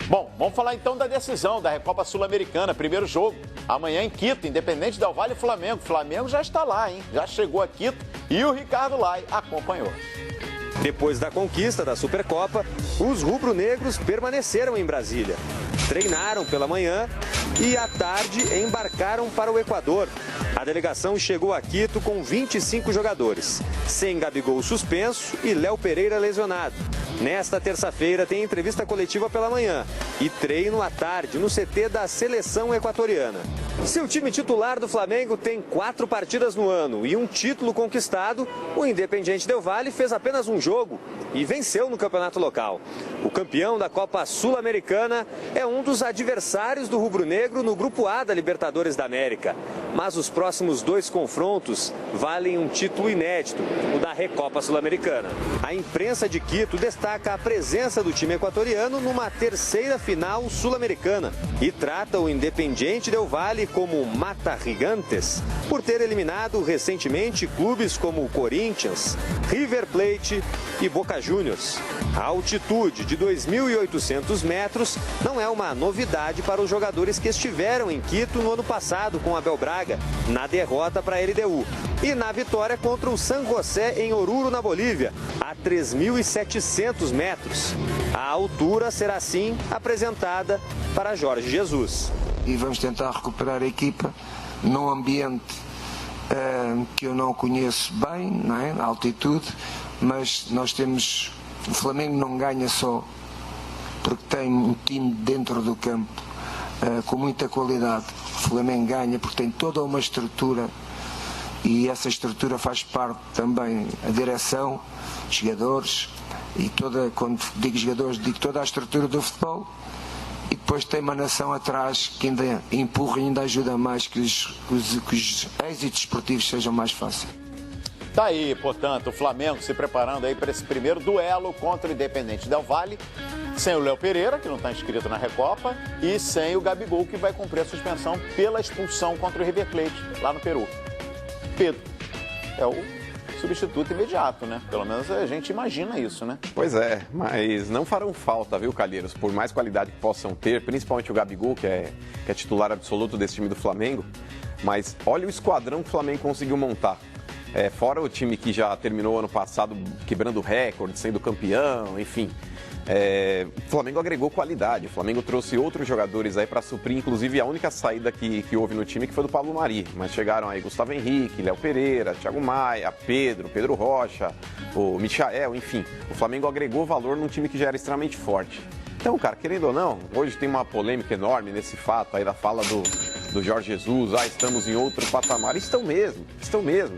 Bom, vamos falar então da decisão da Recopa Sul-Americana, primeiro jogo, amanhã em Quito, Independente Del Valle e Flamengo. Flamengo já está lá, hein? Já chegou a Quito e o Ricardo Lai acompanhou. Depois da conquista da Supercopa, os rubro-negros permaneceram em Brasília. Treinaram pela manhã e à tarde embarcaram para o Equador. A delegação chegou a Quito com 25 jogadores, sem Gabigol suspenso e Léo Pereira lesionado. Nesta terça-feira tem entrevista coletiva pela manhã e treino à tarde no CT da seleção equatoriana. Se o time titular do Flamengo tem 4 partidas no ano e um título conquistado, o Independiente Del Valle fez apenas um jogo e venceu no campeonato local. O campeão da Copa Sul-Americana é um dos adversários do rubro-negro no Grupo A da Libertadores da América. Mas os próximos 2 confrontos valem um título inédito, o da Recopa Sul-Americana. A imprensa de Quito destaca a presença do time equatoriano numa terceira final sul-americana e trata o Independiente Del Valle como Mata Gigantes, por ter eliminado recentemente clubes como o Corinthians, River Plate e Boca Juniors. A altitude de 2.800 metros não é uma novidade para os jogadores que estiveram em Quito no ano passado com Abel Braga, na derrota para a LDU, e na vitória contra o San José em Oruro, na Bolívia, a 3.700 metros. A altura será, sim, apresentada para Jorge Jesus. E vamos tentar recuperar a equipa num ambiente que eu não conheço bem, não é? A altitude, mas nós temos... O Flamengo não ganha só porque tem um time dentro do campo com muita qualidade. O Flamengo ganha porque tem toda uma estrutura e essa estrutura faz parte também a direção, jogadores e toda, quando digo jogadores, digo toda a estrutura do futebol. E depois tem uma nação atrás que ainda empurra e ainda ajuda mais que os êxitos esportivos sejam mais fáceis. Tá aí, portanto, o Flamengo se preparando aí para esse primeiro duelo contra o Independente Del Valle, sem o Léo Pereira, que não está inscrito na Recopa, e sem o Gabigol, que vai cumprir a suspensão pela expulsão contra o River Plate, lá no Peru. Pedro é o substituto imediato, né? Pelo menos a gente imagina isso, né? Pois é, mas não farão falta, viu, Calheiros? Por mais qualidade que possam ter, principalmente o Gabigol, que é titular absoluto desse time do Flamengo, mas olha o esquadrão que o Flamengo conseguiu montar. Fora o time que já terminou ano passado quebrando recorde, sendo campeão, enfim. O Flamengo agregou qualidade, o Flamengo trouxe outros jogadores aí para suprir, inclusive a única saída que houve no time que foi do Pablo Mari, mas chegaram aí Gustavo Henrique, Léo Pereira, Thiago Maia, Pedro Rocha, o Michael, enfim. O Flamengo agregou valor num time que já era extremamente forte. Então, cara, querendo ou não, hoje tem uma polêmica enorme nesse fato aí da fala do Jorge Jesus, estamos em outro patamar. Estão mesmo,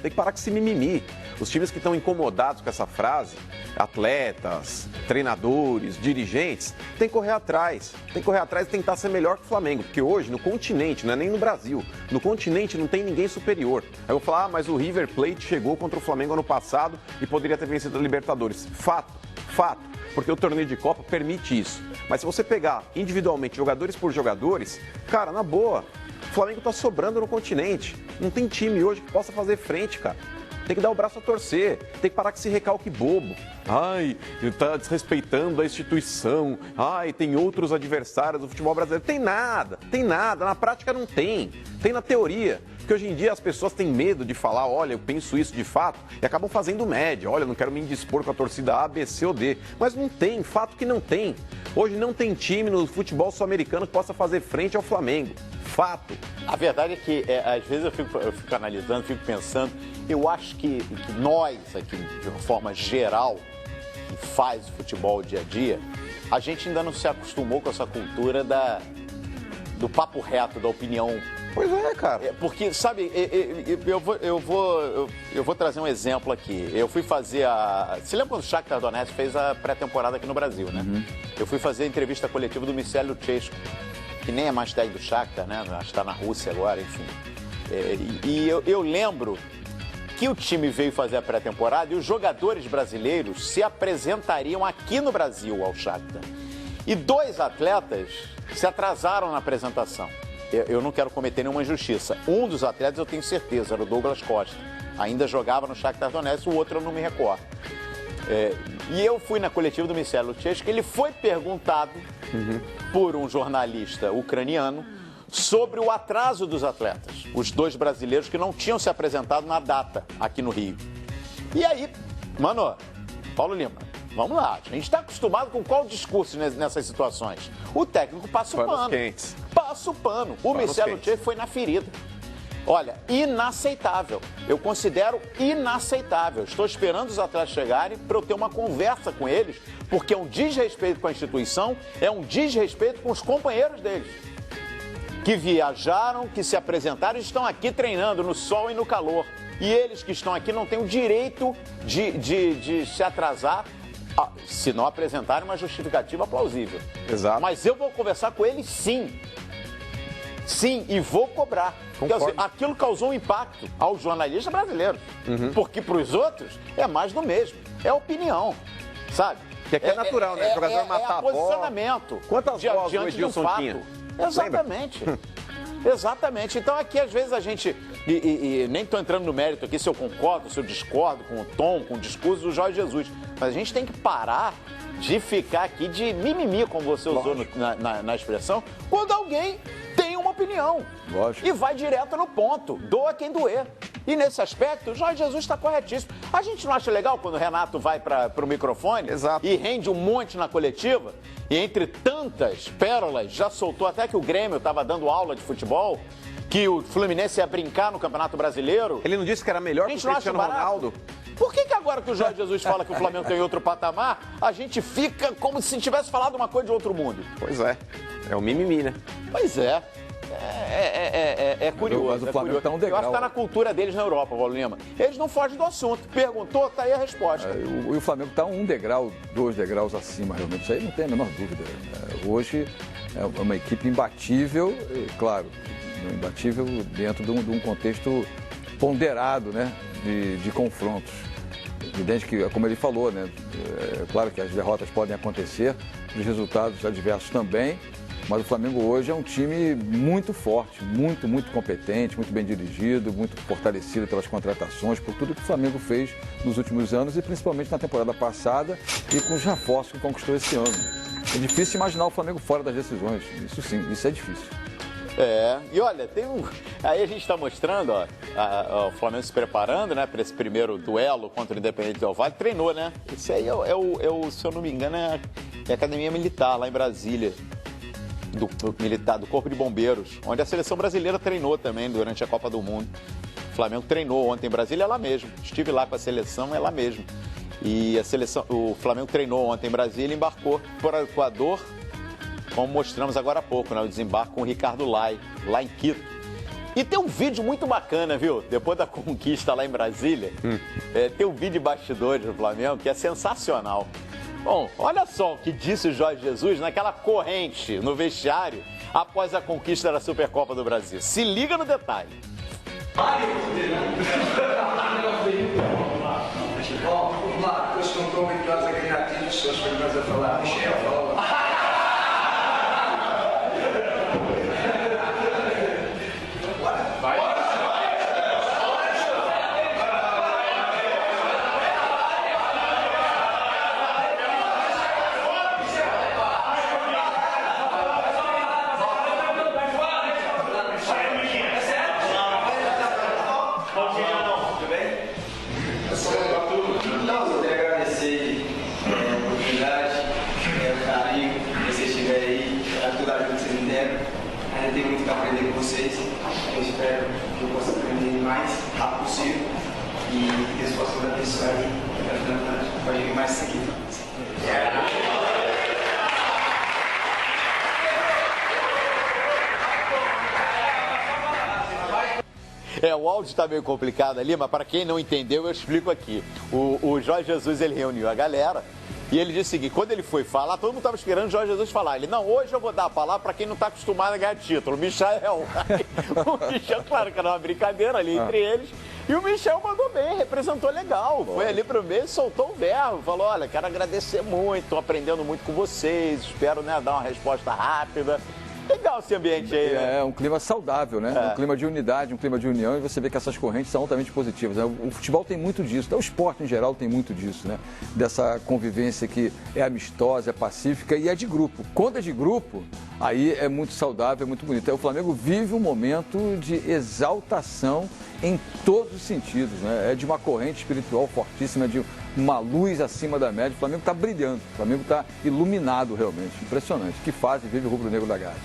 tem que parar com esse mimimi. Os times que estão incomodados com essa frase, atletas, treinadores, dirigentes, tem que correr atrás e tentar ser melhor que o Flamengo, porque hoje no continente, não é nem no Brasil, no continente não tem ninguém superior. Aí eu vou falar, mas o River Plate chegou contra o Flamengo ano passado e poderia ter vencido a Libertadores. Fato. Porque o torneio de Copa permite isso. Mas se você pegar individualmente, jogadores por jogadores, cara, na boa, o Flamengo tá sobrando no continente. Não tem time hoje que possa fazer frente, cara. Tem que dar o braço a torcer, tem que parar com esse recalque bobo. Ele tá desrespeitando a instituição. Tem outros adversários do futebol brasileiro. Tem nada. Na prática não tem. Tem na teoria. Porque hoje em dia as pessoas têm medo de falar, olha, eu penso isso de fato, e acabam fazendo média. Olha, eu não quero me indispor com a torcida A, B, C ou D. Mas não tem, fato que não tem. Hoje não tem time no futebol sul-americano que possa fazer frente ao Flamengo. Fato. A verdade é que, às vezes eu fico analisando, fico pensando, eu acho que nós aqui, de uma forma geral, que faz o futebol dia a dia, a gente ainda não se acostumou com essa cultura do papo reto, da opinião. Pois é, cara. Porque, sabe, eu vou trazer um exemplo aqui. Eu fui fazer Você lembra quando o Shakhtar Donetsk fez a pré-temporada aqui no Brasil, né? Uhum. Eu fui fazer a entrevista coletiva do Michel Luchescu, que nem é mais técnico do Shakhtar, né? Está na Rússia agora, enfim. E eu lembro que o time veio fazer a pré-temporada e os jogadores brasileiros se apresentariam aqui no Brasil ao Shakhtar. E 2 atletas se atrasaram na apresentação. Eu não quero cometer nenhuma injustiça. Um dos atletas eu tenho certeza, era o Douglas Costa. Ainda jogava no Shakhtar Donetsk, o outro eu não me recordo. E eu fui na coletiva do Michel Luchescu, ele foi perguntado por um jornalista ucraniano sobre o atraso dos atletas, os 2 brasileiros que não tinham se apresentado na data aqui no Rio. E aí, mano, Paulo Lima, vamos lá, a gente está acostumado com qual discurso nessas situações? O técnico passa o pano. Quentes. Passa o pano. O Michel Lutier foi na ferida. Olha, inaceitável. Eu considero inaceitável. Estou esperando os atletas chegarem para eu ter uma conversa com eles, porque é um desrespeito com a instituição, é um desrespeito com os companheiros deles, que viajaram, que se apresentaram e estão aqui treinando no sol e no calor. E eles que estão aqui não têm o direito de se atrasar se não apresentarem uma justificativa plausível. Exato. Mas eu vou conversar com eles sim. Sim, e vou cobrar. Quer dizer, aquilo causou um impacto aos jornalistas brasileiros. Porque para os outros é mais do mesmo. É opinião, sabe? Que é natural, né? O jogador matar a bola. Posicionamento. Quantas bolas o diante de um Edilson fato. tinha? Exatamente. Exatamente. Então aqui às vezes a gente, e nem estou entrando no mérito aqui se eu concordo, se eu discordo com o tom, com o discurso do Jorge Jesus, mas a gente tem que parar de ficar aqui de mimimi, como você usou na expressão, quando alguém tem uma opinião. Lógico. E vai direto no ponto, doa quem doer. E nesse aspecto, o Jorge Jesus está corretíssimo. A gente não acha legal quando o Renato vai para o microfone e rende um monte na coletiva? E entre tantas pérolas, já soltou até que o Grêmio estava dando aula de futebol, que o Fluminense ia brincar no Campeonato Brasileiro. Ele não disse que era melhor que o Cristiano Ronaldo? Por que agora que o Jorge Jesus fala que o Flamengo tem outro patamar, a gente fica como se tivesse falado uma coisa de outro mundo? Pois é. É o mimimi, né? Pois é. É curioso. Mas o Flamengo está um degrau. Eu acho que está na cultura deles na Europa, Paulo Lima. Eles não fogem do assunto. Perguntou, tá aí a resposta. E o Flamengo está 1 degrau, 2 degraus acima, realmente. Isso aí não tem a menor dúvida. Hoje é uma equipe imbatível, claro, imbatível dentro de um contexto ponderado, né, de confrontos. Evidente que, como ele falou, né, é claro que as derrotas podem acontecer, os resultados adversos também, mas o Flamengo hoje é um time muito forte, muito competente, muito bem dirigido, muito fortalecido pelas contratações, por tudo que o Flamengo fez nos últimos anos e principalmente na temporada passada e com os reforços que conquistou esse ano. É difícil imaginar o Flamengo fora das decisões, isso sim, isso é difícil. E olha, aí a gente está mostrando, ó, o Flamengo se preparando, né, para esse primeiro duelo contra o Independente Del Valle. Treinou, né? Esse aí se eu não me engano, é a Academia Militar, lá em Brasília, do Corpo de Bombeiros, onde a seleção brasileira treinou também durante a Copa do Mundo. O Flamengo treinou ontem em Brasília, é lá mesmo. Estive lá com a seleção, é lá mesmo. E o Flamengo treinou ontem em Brasília e embarcou para o Equador, como mostramos agora há pouco, né? O desembarque com o Ricardo Lai, lá em Quito. E tem um vídeo muito bacana, viu? Depois da conquista lá em Brasília, tem um vídeo de bastidores do Flamengo que é sensacional. Bom, olha só o que disse o Jorge Jesus naquela corrente no vestiário após a conquista da Supercopa do Brasil. Se liga no detalhe. Vamos lá, eles não estão habituados a ganhar títulos, se eles forem mais a falar. Ainda tenho muito que aprender com vocês. Eu espero que eu possa aprender o mais rápido possível e que Deus possa me abençoar e fazer mais isso aqui. O áudio está meio complicado ali, mas para quem não entendeu, eu explico aqui. O Jorge Jesus, ele reuniu a galera e ele disse o seguinte: quando ele foi falar, todo mundo estava esperando o Jorge Jesus falar. Ele, não, hoje eu vou dar a palavra para quem não está acostumado a ganhar título, o Michael. O Michel, claro que era uma brincadeira ali entre eles. E o Michel mandou bem, representou legal. Foi ali pro meio, soltou o verbo. Falou, olha, quero agradecer muito, estou aprendendo muito com vocês, espero, né, dar uma resposta rápida. Legal esse ambiente aí, né? É um clima saudável, né? Um clima de unidade, um clima de união, e você vê que essas correntes são altamente positivas, né? O futebol tem muito disso, o esporte em geral tem muito disso, né? Dessa convivência que é amistosa, é pacífica e é de grupo. Quando é de grupo, aí é muito saudável, é muito bonito. O Flamengo vive um momento de exaltação em todos os sentidos, né? É de uma corrente espiritual fortíssima, de uma luz acima da média. O Flamengo está brilhando, o Flamengo está iluminado realmente. Impressionante. Que fase vive o rubro-negro da Gávea.